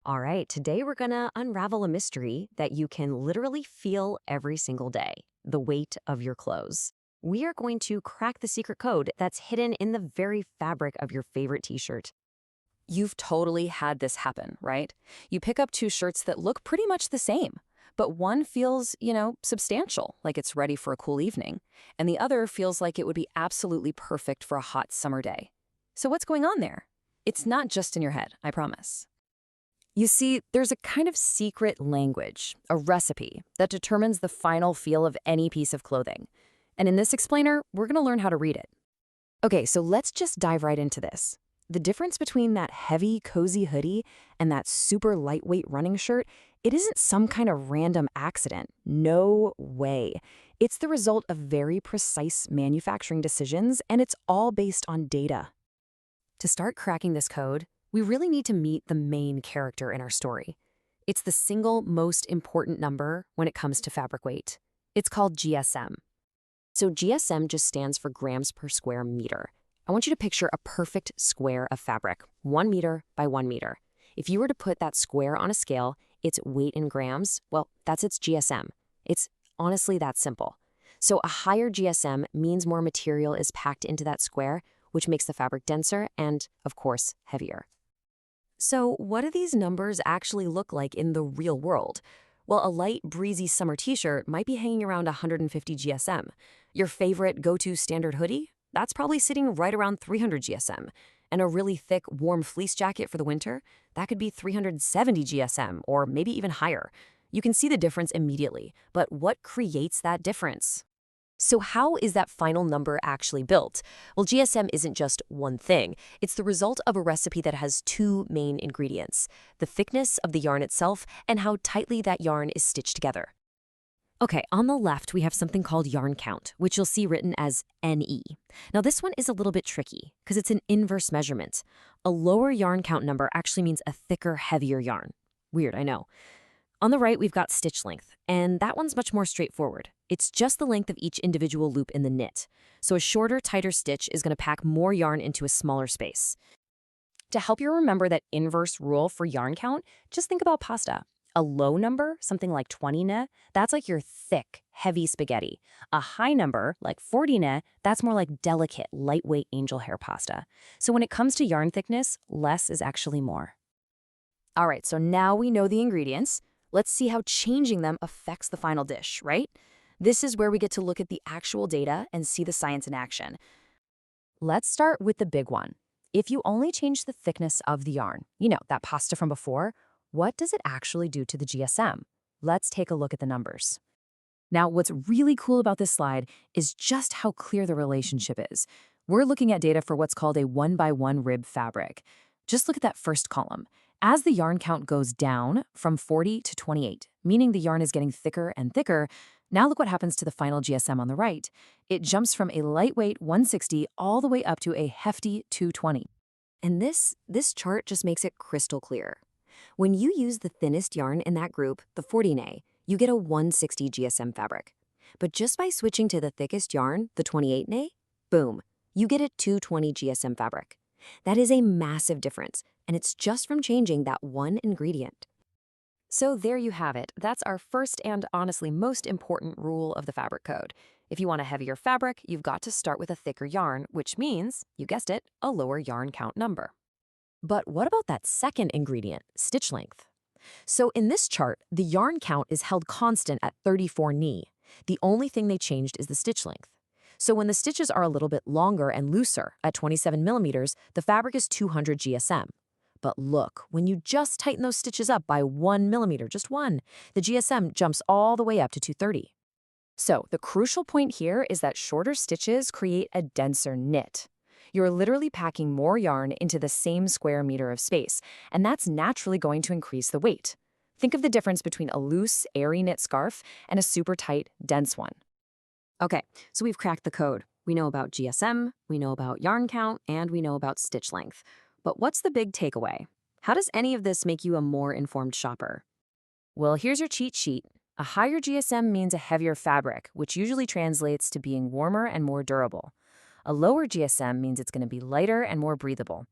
All right, today we're going to unravel a mystery that you can literally feel every single day: the weight of your clothes. We are going to crack the secret code that's hidden in the very fabric of your favorite t shirt. You've totally had this happen, right? You pick up two shirts that look pretty much the same, but one feels, substantial, like it's ready for a cool evening, and the other feels like it would be absolutely perfect for a hot summer day. So what's going on there? It's not just in your head, I promise. You see, there's a kind of secret language, a recipe, that determines the final feel of any piece of clothing. And in this explainer, we're going to learn how to read it. Okay, so let's just dive right into this. The difference between that heavy, cozy hoodie and that super lightweight running shirt, it isn't some kind of random accident. No way. It's the result of very precise manufacturing decisions, and it's all based on data. To start cracking this code, we really need to meet the main character in our story. It's the single most important number when it comes to fabric weight. It's called GSM. So GSM just stands for grams per square meter. I want you to picture a perfect square of fabric, 1 meter by 1 meter. If you were to put that square on a scale, its weight in grams, well, that's its GSM. It's honestly that simple. So a higher GSM means more material is packed into that square, which makes the fabric denser and, of course, heavier. So what do these numbers actually look like in the real world? Well, a light, breezy summer t-shirt might be hanging around 150 GSM. Your favorite go-to standard hoodie? That's probably sitting right around 300 GSM. And a really thick, warm fleece jacket for the winter? That could be 370 GSM, or maybe even higher. You can see the difference immediately, but what creates that difference? So how is that final number actually built? Well, GSM isn't just one thing. It's the result of a recipe that has two main ingredients: the thickness of the yarn itself and how tightly that yarn is stitched together. Okay, on the left, we have something called yarn count, which you'll see written as NE. Now, this one is a little bit tricky because it's an inverse measurement. A lower yarn count number actually means a thicker, heavier yarn. Weird, I know. On the right, we've got stitch length, and that one's much more straightforward. It's just the length of each individual loop in the knit. So a shorter, tighter stitch is going to pack more yarn into a smaller space. To help you remember that inverse rule for yarn count, just think about pasta. A low number, something like 20 ne, that's like your thick, heavy spaghetti. A high number, like 40 ne, that's more like delicate, lightweight angel hair pasta. So when it comes to yarn thickness, less is actually more. All right, so now we know the ingredients. Let's see how changing them affects the final dish, right? This is where we get to look at the actual data and see the science in action. Let's start with the big one. If you only change the thickness of the yarn, that pasta from before, what does it actually do to the GSM? Let's take a look at the numbers. Now, what's really cool about this slide is just how clear the relationship is. We're looking at data for what's called a 1-by-1 rib fabric. Just look at that first column. As the yarn count goes down from 40 to 28, meaning the yarn is getting thicker and thicker, now look what happens to the final GSM on the right. It jumps from a lightweight 160 all the way up to a hefty 220. And this chart just makes it crystal clear. When you use the thinnest yarn in that group, the 40 ne, you get a 160 GSM fabric. But just by switching to the thickest yarn, the 28 ne, boom, you get a 220 GSM fabric. That is a massive difference, and it's just from changing that one ingredient. So there you have it. That's our first and honestly most important rule of the fabric code. If you want a heavier fabric, you've got to start with a thicker yarn, which means, you guessed it, a lower yarn count number. But what about that second ingredient, stitch length? So in this chart, the yarn count is held constant at 34 ne. The only thing they changed is the stitch length. So when the stitches are a little bit longer and looser, at 27 millimeters, the fabric is 200 GSM. But look, when you just tighten those stitches up by 1 millimeter, just one, the GSM jumps all the way up to 230. So the crucial point here is that shorter stitches create a denser knit. You're literally packing more yarn into the same square meter of space, and that's naturally going to increase the weight. Think of the difference between a loose, airy knit scarf and a super tight, dense one. Okay, so we've cracked the code. We know about GSM, we know about yarn count, and we know about stitch length. But what's the big takeaway? How does any of this make you a more informed shopper? Well, here's your cheat sheet. A higher GSM means a heavier fabric, which usually translates to being warmer and more durable. A lower GSM means it's going to be lighter and more breathable.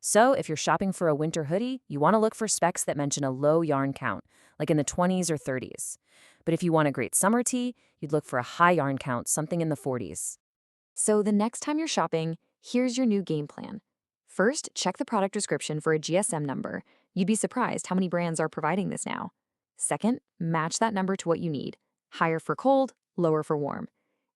So if you're shopping for a winter hoodie, you want to look for specs that mention a low yarn count, like in the 20s or 30s. But if you want a great summer tee, you'd look for a high yarn count, something in the 40s. So the next time you're shopping, here's your new game plan. First, check the product description for a GSM number. You'd be surprised how many brands are providing this now. Second, match that number to what you need. Higher for cold, lower for warm.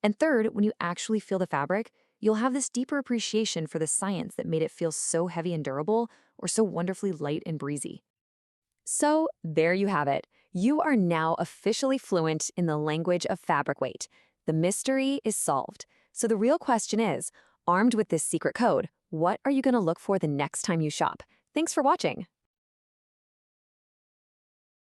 And third, when you actually feel the fabric, you'll have this deeper appreciation for the science that made it feel so heavy and durable or so wonderfully light and breezy. So there you have it. You are now officially fluent in the language of fabric weight. The mystery is solved. So the real question is, armed with this secret code, what are you going to look for the next time you shop? Thanks for watching.